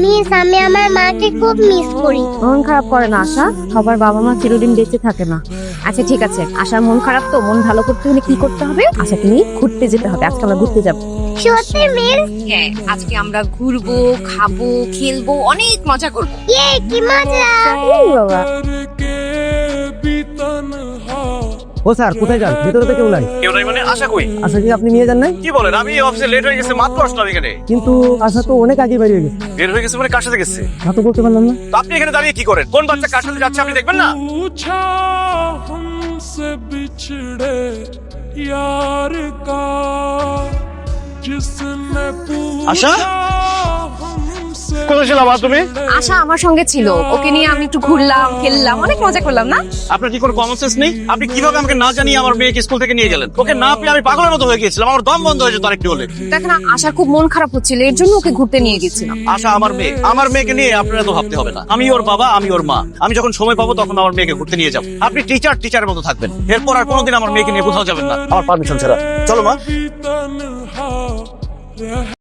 Miss, আমি আমার মাকে খুব মিস করি। মন খারাপ করে না আশা, সবার বাবা মা চিরদিন বেঁচে থাকে না। আচ্ছা ঠিক আছে, আশার মন খারাপ তো, মন ভালো করতে হলে কি করতে হবে? আশাকে নিয়ে ঘুরতে যেতে হবে। আজকে আমরা ঘুরতে যাবো। সত্যি মিস? হ্যাঁ, আজকে আমরা ঘুরবো, খাবো, খেলবো, অনেক মজা করবো। ইয়ে, কি মজা! বাবা ও স্যার, কোথায় যান? ভিতরে তো কেউ নাই। কেউ নাই মানে? আশা কই? আশা কি আপনি নিয়ে যান নাই? কি বলেন? আমি অফিসে লেট হয়ে গেছে, মাত্র আসলাম এখানে। কিন্তু আশা তো অনেক আগে বেরিয়ে গেছে। বের হয়ে গেছে মানে কার সাথে গেছে? তা তো বলতে পারলাম না। তো আপনি এখানে দাঁড়িয়ে কি করেন? কোন বাচ্চা কার সাথে যাচ্ছে আপনি দেখবেন না? पूछा हमसे बिछड़े यार का जिसने आशा? पूछा हमसे কোথায় ছিলাম তুমি? আশা আমার সঙ্গে ছিল, ওকে নিয়ে আমি একটু ঘুরলাম, খেললাম, অনেক মজা করলাম না? আপনার কি কোনো কমন সেন্স নেই? আপনি কিভাবে আমাকে না জানিয়ে আমার মেয়েকে স্কুল থেকে নিয়ে গেলেন? ওকে না পেয়ে আমি পাগলের মতো হয়ে গিয়েছিলাম, আমার দম বন্ধ হয়ে যেত আরেকটু হলে। দেখেন, আশার খুব মন খারাপ হচ্ছিল, এর জন্য ওকে ঘুরতে নিয়ে গেছিলাম। আশা আমার মেয়ে, আমার মেয়েকে নিয়ে আপনারা তো ভাবতে হবে না। আমি ওর বাবা, আমি ওর মা। আমি যখন সময় পাবো তখন আমার মেয়েকে ঘুরতে নিয়ে যাবো। আপনি টিচারের মতো থাকবেন, এরপর আর কোনোদিন আমার মেয়েকে নিয়ে কোথাও যাবেন না আমার পারমিশন ছাড়া। চলো মা। भी तन्हा